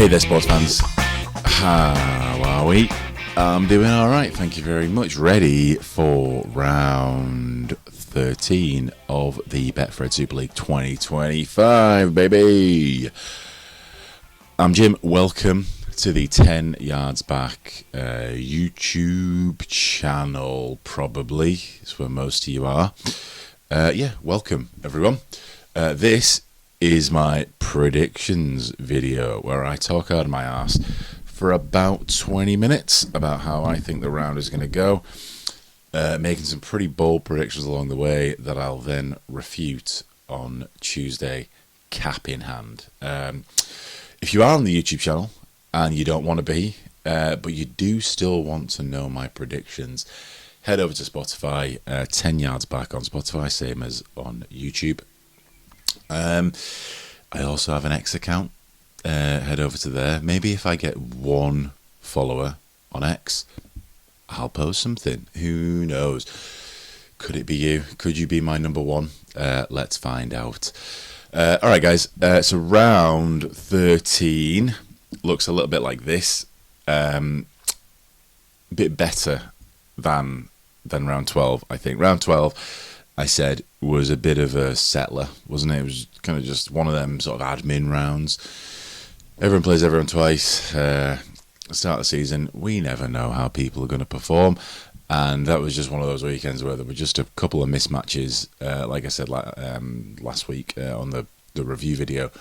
Hey there, sports fans. How are we? I'm doing alright, thank you very much. Ready for round 13 of the Betfred Superleague 2025, baby. I'm Jim. Welcome to the 10 Yards Back YouTube channel, probably. It's where most of you are. Welcome, everyone. This is my predictions video where I talk out of my ass for about 20 minutes about how I think the round is going to go, making some pretty bold predictions along the way that I'll then refute on Tuesday, cap in hand. If you are on the YouTube channel and you don't want to be, but you do still want to know my predictions, head over to Spotify, 10 Yards Back on Spotify, same as on YouTube. I also have an X account. Head over to there. Maybe if I get one follower on X, I'll post something. Who knows? Could it be you? Could you be my number one? Let's find out. All right, guys. So round 13 looks a little bit like this. Bit better than round 12, I think. Round 12, I said, was a bit of a settler, wasn't it? It was kind of just one of them sort of admin rounds. Everyone plays everyone twice. Start of the season, we never know how people are going to perform. And that was just one of those weekends where there were just a couple of mismatches. Like I said last week on the review video,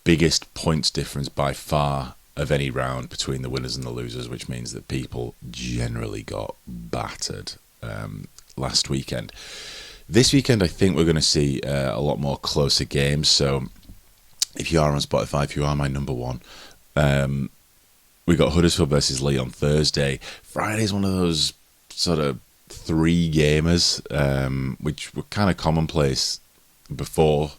biggest points difference by far of any round between the winners and the losers, which means that people generally got battered last weekend. This weekend, I think we're going to see a lot more closer games. So if you are on Spotify, if you are my number one, we got Huddersfield versus Leigh on Thursday. Friday's one of those sort of three gamers, which were kind of commonplace before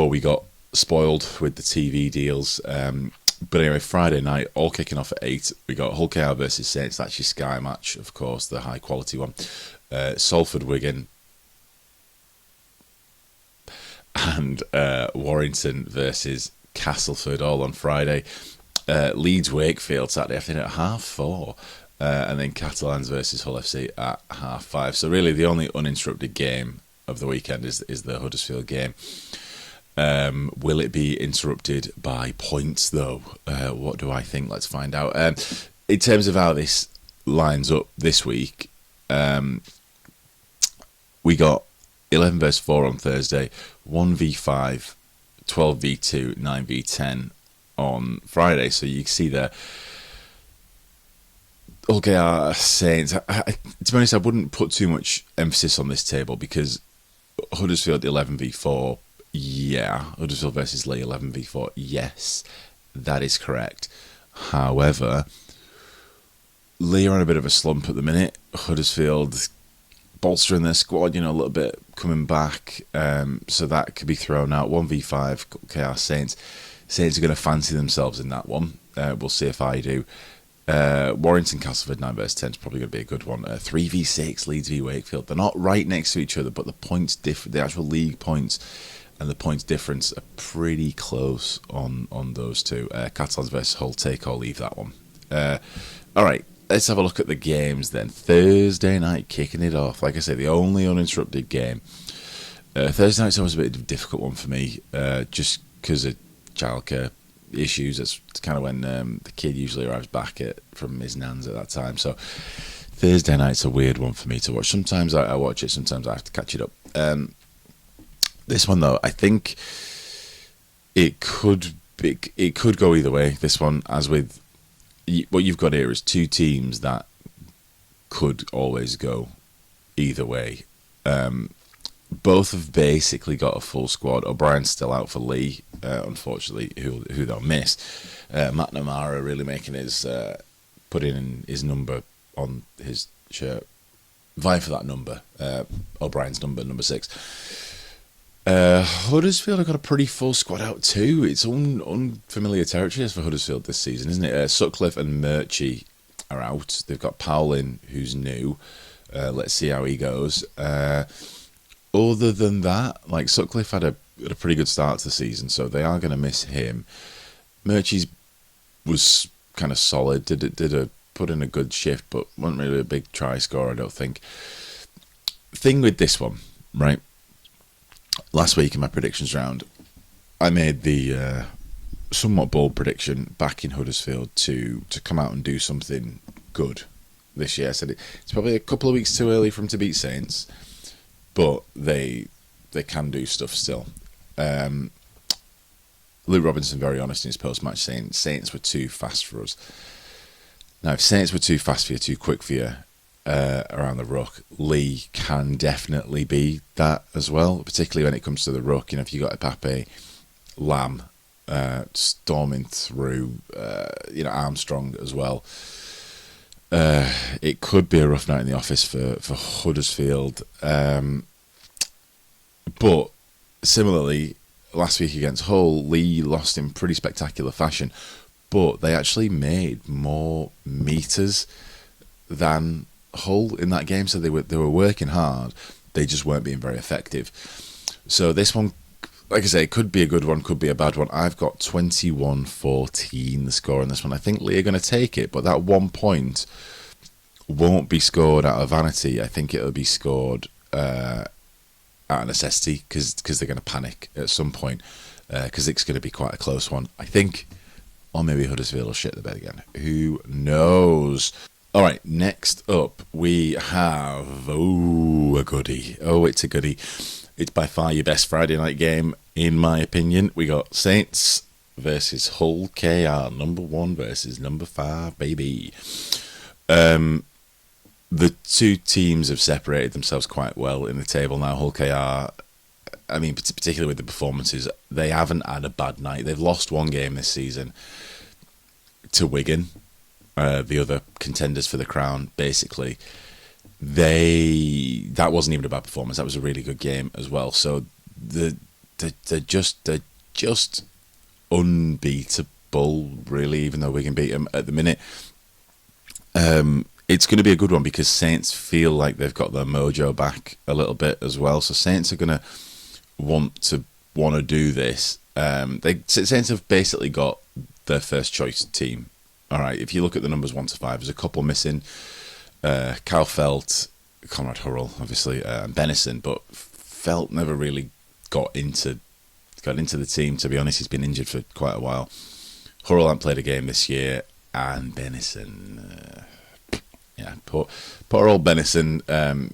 we got spoiled with the TV deals. But anyway, Friday night, all kicking off at 8. We got Hull KR versus Saints. That's your Sky match, of course, the high quality one. Salford Wigan and Warrington versus Castleford, all on Friday. Leeds Wakefield Saturday afternoon at 4:30. And then Catalans versus Hull FC at 5:30. So really the only uninterrupted game of the weekend is the Huddersfield game. Will it be interrupted by points, though? What do I think? Let's find out. In terms of how this lines up this week, we got 11 versus 4 on Thursday, 1v5, 12v2, 9v10 on Friday. So you can see there. Okay, Saints. To be honest, I wouldn't put too much emphasis on this table because Huddersfield 11v4. Yeah, Huddersfield versus Leigh 11v4. Yes, that is correct. However, Leigh are on a bit of a slump at the minute. Huddersfield bolstering their squad, a little bit coming back. So that could be thrown out. 1v5, KR Saints. Saints are going to fancy themselves in that one. We'll see if I do. Warrington Castleford 9 versus 10 is probably going to be a good one. 3v6, Leeds v Wakefield. They're not right next to each other, but the points the actual league points and the points difference are pretty close on those two. Catalans versus Hull, take or leave that one. All right, let's have a look at the games then. Thursday night, kicking it off. Like I say, the only uninterrupted game. Thursday night's always a bit of a difficult one for me, just because of childcare issues. That's kind of when the kid usually arrives back from his nan's at that time. So Thursday night's a weird one for me to watch. Sometimes I watch it, sometimes I have to catch it up. This one, though, I think it could go either way. This one, as with what you've got here, is two teams that could always go either way. Both have basically got a full squad. O'Brien's still out for Leigh, unfortunately, who they'll miss. Matt Namara really making putting in his number on his shirt, vying for that number. O'Brien's number 6. Huddersfield have got a pretty full squad out too. It's unfamiliar territory for Huddersfield this season, isn't it? Sutcliffe and Murchie are out. They've got Powell in, who's new. Let's see how he goes. Other than that, Sutcliffe had a pretty good start to the season, so they are going to miss him. Murchie's was kind of solid. Put in a good shift, but wasn't really a big try score, I don't think. Thing with this one, right? Last week in my predictions round, I made the somewhat bold prediction back in Huddersfield to come out and do something good this year. I said it's probably a couple of weeks too early for them to beat Saints, but they can do stuff still. Luke Robinson, very honest in his post-match, saying Saints were too fast for us. Now, if Saints were too fast for you, too quick for you around the ruck, Leigh can definitely be that as well, particularly when it comes to the ruck. If you got Pape, Lamb storming through, Armstrong as well. It could be a rough night in the office for Huddersfield. But similarly, last week against Hull, Leigh lost in pretty spectacular fashion, but they actually made more meters than Hull in that game, so they were working hard. They just weren't being very effective. So this one, like I say, could be a good one, could be a bad one. I've got 21-14 the score on this one. I think Leigh are going to take it, but that 1 point won't be scored out of vanity. I think it'll be scored out of necessity because they're going to panic at some point because it's going to be quite a close one, I think. Or maybe Huddersfield will shit the bed again. Who knows? All right, next up we have a goodie. Oh, it's a goodie. It's by far your best Friday night game, in my opinion. We got Saints versus Hull KR, number 1 versus number 5, baby. The two teams have separated themselves quite well in the table now. Hull KR, I mean, particularly with the performances, they haven't had a bad night. They've lost one game this season to Wigan, the other contenders for the crown, basically. That wasn't even a bad performance. That was a really good game as well. So they're just unbeatable, really, even though Wigan beat them at the minute. It's going to be a good one because Saints feel like they've got their mojo back a little bit as well. So Saints are going to want to do this. Saints have basically got their first choice team. All right, if you look at the numbers 1 to 5, there's a couple missing. Cal Felt, Conrad Hurrell, obviously, and Benison, but Felt never really got into the team. To be honest, he's been injured for quite a while. Hurrell hasn't played a game this year, and Benison, poor old Benison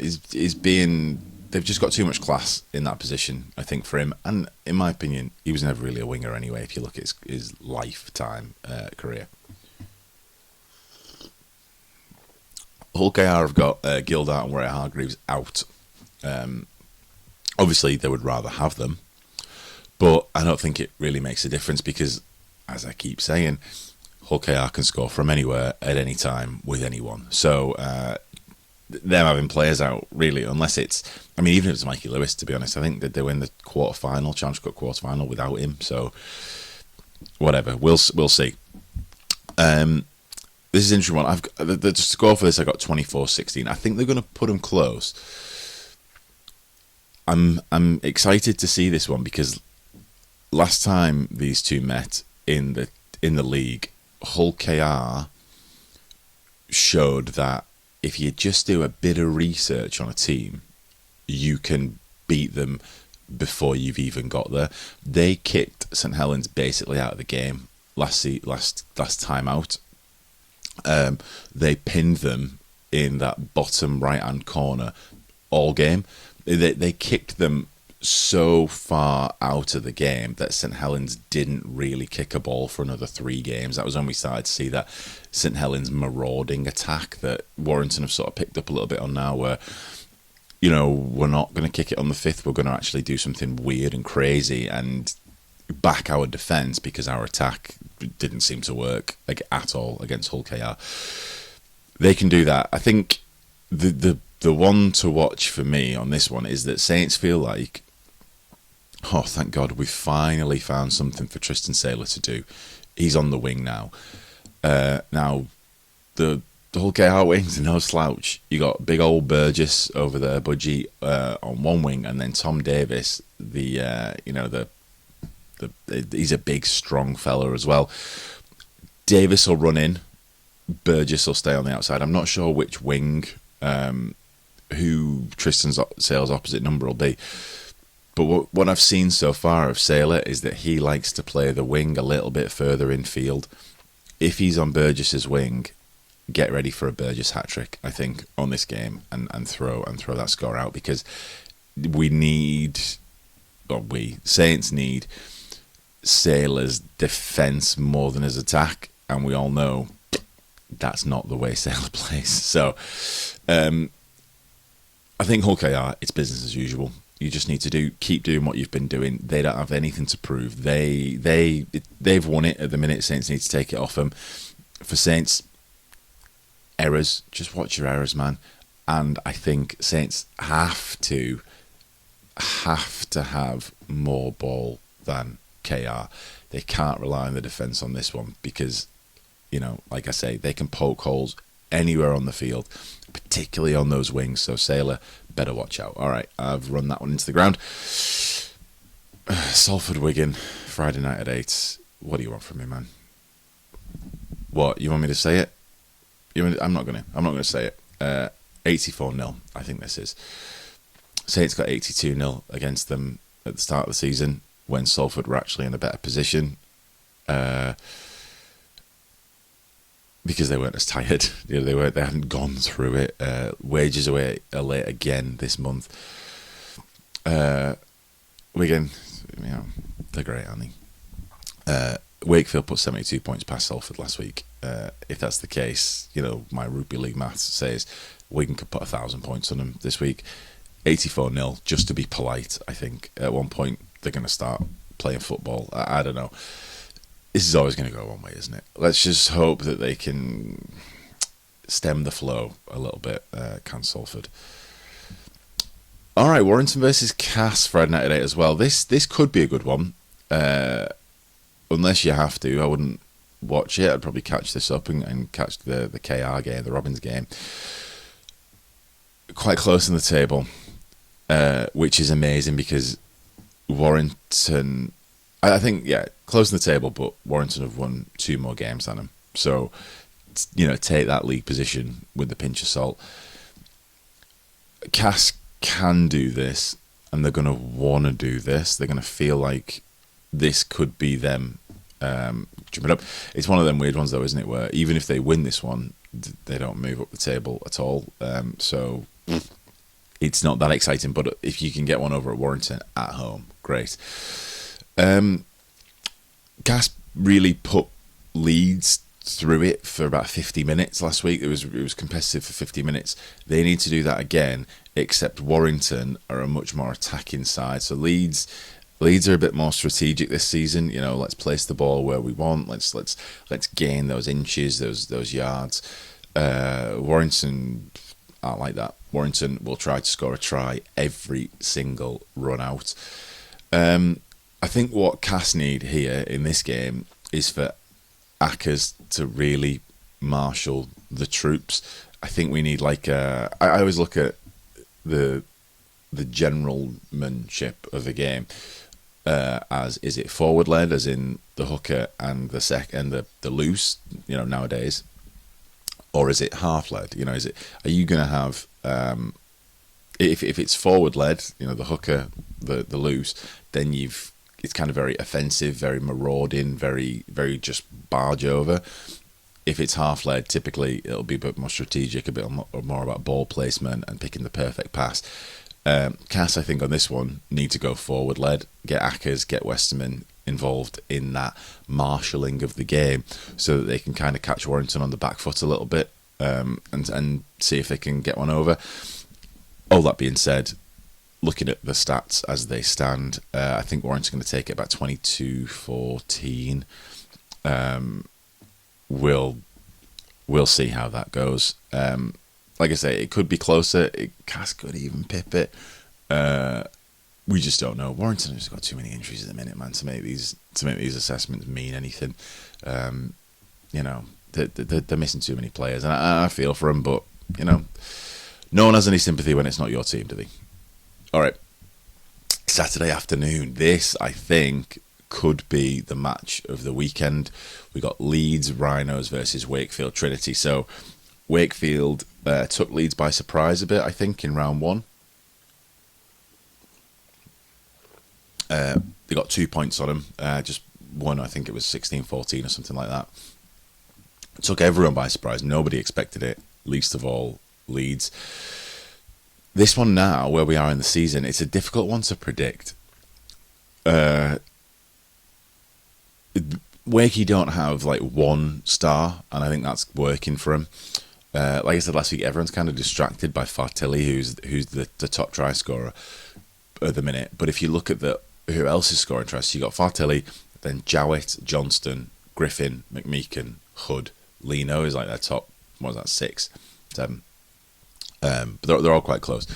is being. They've just got too much class in that position, I think, for him. And in my opinion, he was never really a winger anyway, if you look at his lifetime career. Hull KR have got Gildart and Warrior Hargreaves out. Obviously, they would rather have them. But I don't think it really makes a difference because, as I keep saying, Hull KR can score from anywhere at any time with anyone. So them having players out, really, unless it's... I mean, even if it's Mikey Lewis, to be honest, I think that they win the quarter-final, Challenge Cup quarter-final without him. So, whatever. We'll see. This is an interesting one. The score for this, I got 24-16. I think they're going to put them close. I'm excited to see this one because last time these two met in the league, Hull KR showed that if you just do a bit of research on a team, you can beat them before you've even got there. They kicked St Helens basically out of the game last time out. They pinned them in that bottom right-hand corner all game. They kicked them so far out of the game that St Helens didn't really kick a ball for another 3 games. That was when we started to see that St Helens marauding attack that Warrington have sort of picked up a little bit on now, where, we're not going to kick it on the 5th. We're going to actually do something weird and crazy and back our defence because our attack didn't seem to work at all against Hull KR. They can do that. I think the one to watch for me on this one is that Saints feel like, oh, thank God, we finally found something for Tristan Saylor to do. He's on the wing now. Now, the Hull KR wings are no slouch. You got big old Burgess over there, Budgie, on one wing, and then Tom Davis, the He's a big, strong fella as well. Davis will run in. Burgess will stay on the outside. I'm not sure which wing, who Tristan Sale's opposite number will be. But what I've seen so far of Sailor is that he likes to play the wing a little bit further infield. If he's on Burgess's wing, get ready for a Burgess hat-trick, I think, on this game and throw that score out, because Saints need Sailor's defence more than his attack, and we all know that's not the way Sailor plays. So I think Hull KR, it's business as usual. You just need to keep doing what you've been doing. They don't have anything to prove. They've won it at the minute. Saints need to take it off them. For Saints, errors. Just watch your errors, man. And I think Saints have to have more ball than KR. They can't rely on the defence on this one because, like I say, they can poke holes anywhere on the field, particularly on those wings. So Sailor, better watch out. All right, I've run that one into the ground. Salford Wigan, Friday night at 8. What do you want from me, man? What, you want me to say it? I'm not gonna say it. 84-0, I think this is. Saints got 82-0 against them at the start of the season when Salford were actually in a better position. Because they weren't as tired, they hadn't gone through it. Wages are late again this month. Wigan, they're great, aren't they? Wakefield put 72 points past Salford last week. If that's the case, my rugby league maths says Wigan could put 1,000 points on them this week. 84-0, just to be polite. I think at one point they're going to start playing football. I don't know. This is always going to go one way, isn't it? Let's just hope that they can stem the flow a little bit, can Salford. All right, Warrington versus Cass, Friday night at 8 as well. This could be a good one. Unless you have to, I wouldn't watch it. I'd probably catch this up and catch the KR game, the Robins game. Quite close in the table, which is amazing because Warrington... I think, close in the table, but Warrington have won 2 more games than them. So, take that league position with the pinch of salt. Cass can do this, and they're going to want to do this. They're going to feel like this could be them jumping up. It's one of them weird ones, though, isn't it, where even if they win this one, they don't move up the table at all. So, it's not that exciting, but if you can get one over at Warrington at home, great. Cass really put Leeds through it for about 50 minutes last week. It was competitive for 50 minutes. They need to do that again, except Warrington are a much more attacking side. So Leeds are a bit more strategic this season. Let's place the ball where we want. Let's gain those inches, those yards. Warrington aren't like that. Warrington will try to score a try every single run out. I think what Cass need here in this game is for Ackers to really marshal the troops. I think we need I always look at the generalmanship of the game as, is it forward led, as in the hooker and the loose, nowadays, or is it half led? Are you going to have if it's forward led, the hooker, the loose, then it's kind of very offensive, very marauding, very, very just barge over. If it's half-led, typically it'll be a bit more strategic, a bit more about ball placement and picking the perfect pass. Cass, I think, on this one, need to go forward-led, get Ackers, get Westerman involved in that marshalling of the game so that they can kind of catch Warrington on the back foot a little bit and see if they can get one over. All that being said, looking at the stats as they stand, I think Warrington's going to take it about 22-14. We'll see how that goes. Like I say, it could be closer. Cass could even pip it. We just don't know. Warrington has got too many injuries at the minute, man, to make these assessments mean anything. They're missing too many players, and I feel for them, but no one has any sympathy when it's not your team, do they? All right, Saturday afternoon. This, I think, could be the match of the weekend. We got Leeds Rhinos versus Wakefield Trinity. So Wakefield took Leeds by surprise a bit, I think, in round one. They got 2 points on them. Just one, I think it was 16-14 or something like that. It took everyone by surprise. Nobody expected it, least of all Leeds. This one now, where we are in the season, it's a difficult one to predict. Wakey don't have like one star, and I think that's working for him. Like I said last week, everyone's kind of distracted by Fartelli, who's the top try scorer at the minute. But if you look at who else is scoring tries, so you got Fartelli, then Jowett, Johnston, Griffin, McMeekan, Hood, Lino is like their top. What was that? 6, 7. But they're all quite close.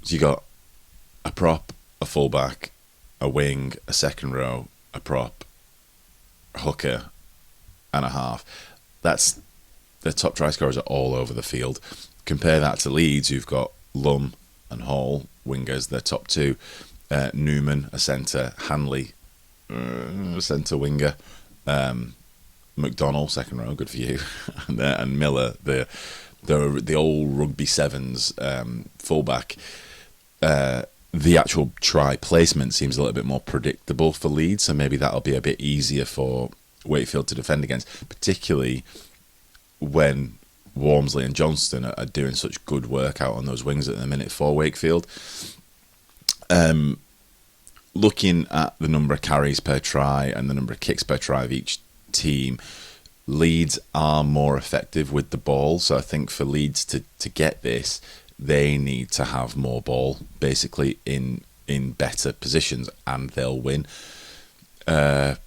So you got a prop, a fullback, a wing, a second row, a prop, a hooker, and a half. That's the top try scorers are all over the field. Compare that to Leeds, who've got Lum and Hall, wingers, their top 2. Newman, a centre, Hanley, a centre winger, McDonnell, second row, good for you, and Miller, the old rugby sevens fullback. The actual try placement seems a little bit more predictable for Leeds, so maybe that'll be a bit easier for Wakefield to defend against, particularly when Walmsley and Johnston are doing such good work out on those wings at the minute for Wakefield. Looking at the number of carries per try and the number of kicks per try of each team, Leeds are more effective with the ball. So I think for Leeds to get this, they need to have more ball, basically in better positions, and they'll win. Their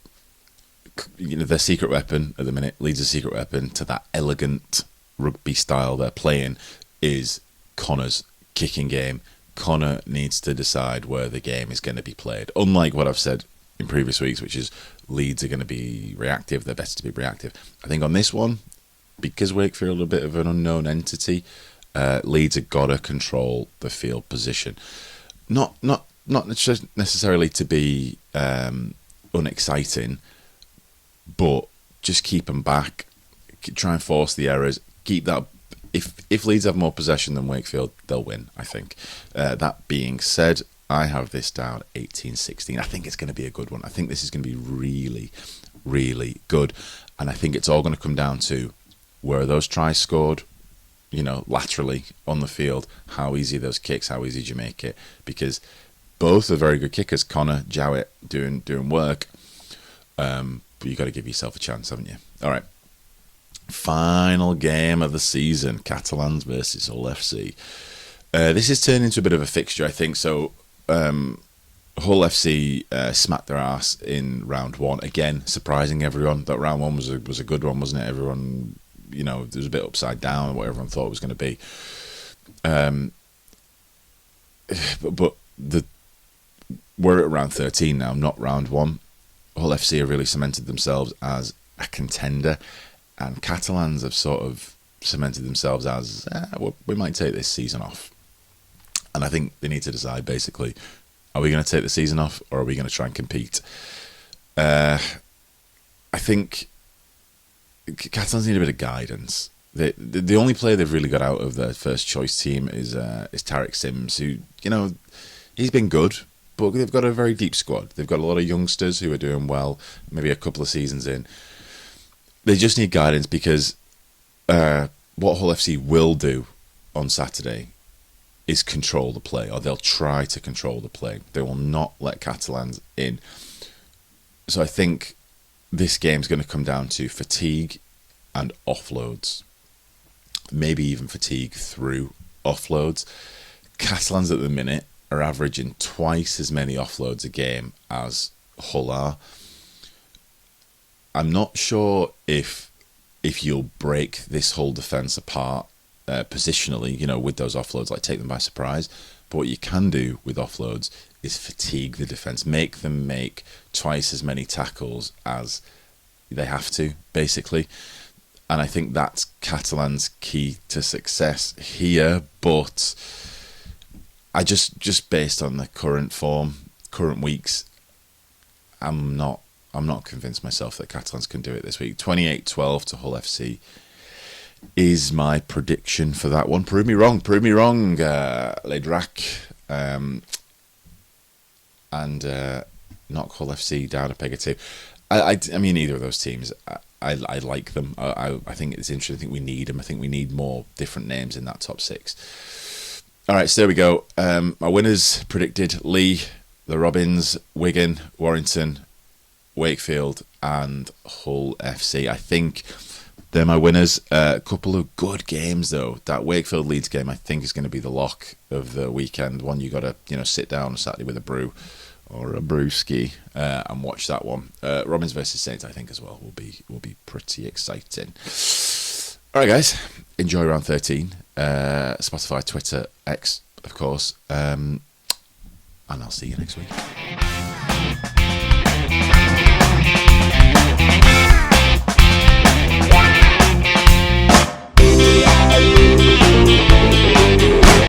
secret weapon at the minute, Leeds' secret weapon to that elegant rugby style they're playing is Connor's kicking game. Connor needs to decide where the game is going to be played. Unlike what I've said in previous weeks, which is Leeds are going to be reactive, they're better to be reactive. I think on this one, because Wakefield are a bit of an unknown entity, Leeds have got to control the field position. Not necessarily to be unexciting, but just keep them back, try and force the errors, keep that. If Leeds have more possession than Wakefield, they'll win, I think. That being said, I have this down 18-16. I think it's going to be a good one. I think this is going to be really, really good. And I think it's all going to come down to where those tries scored, laterally on the field, how easy are those kicks, how easy do you make it? Because both are very good kickers. Connor, Jowett doing work. But you've got to give yourself a chance, haven't you? All right. Final game of the season, Catalans versus Hull FC. This has turned into a bit of a fixture, I think. So Hull FC smacked their ass in round 1. Again, surprising everyone. That round 1 was a good one, wasn't it? Everyone, it was a bit upside down what everyone thought it was going to be. But we're at round 13 now, not round 1. Hull FC have really cemented themselves as a contender. And Catalans have sort of cemented themselves as, we might take this season off. And I think they need to decide, basically, are we going to take the season off or are we going to try and compete? I think Catalans need a bit of guidance. The only player they've really got out of their first choice team is Tariq Sims, who, he's been good, but they've got a very deep squad. They've got a lot of youngsters who are doing well, maybe a couple of seasons in. They just need guidance because what Hull FC will do on Saturday is control the play, or they'll try to control the play. They will not let Catalans in. So I think this game's going to come down to fatigue and offloads. Maybe even fatigue through offloads. Catalans at the minute are averaging twice as many offloads a game as Hull are. I'm not sure if you'll break this whole defence apart positionally, with those offloads, like take them by surprise. But what you can do with offloads is fatigue the defence, make them make twice as many tackles as they have to, basically. And I think that's Catalans' key to success here. But I just based on the current form, current weeks, I'm not convinced myself that Catalans can do it this week. 28-12 to Hull FC is my prediction for that one. Prove me wrong, Les Drac, and knock Hull FC down a peg or two. I mean, either of those teams, I like them. I think it's interesting. I think we need them. I think we need more different names in that top six. All right, so there we go. My winners predicted: Leigh, the Robins, Wigan, Warrington, Wakefield, and Hull FC. I think they're my winners. A couple of good games though. That Wakefield Leeds game, I think, is going to be the lock of the weekend. One you got to sit down on Saturday with a brew or a brewski and watch that one. Robins versus Saints, I think, as well will be pretty exciting. All right, guys, enjoy round 13. Spotify, Twitter, X, of course, and I'll see you next week.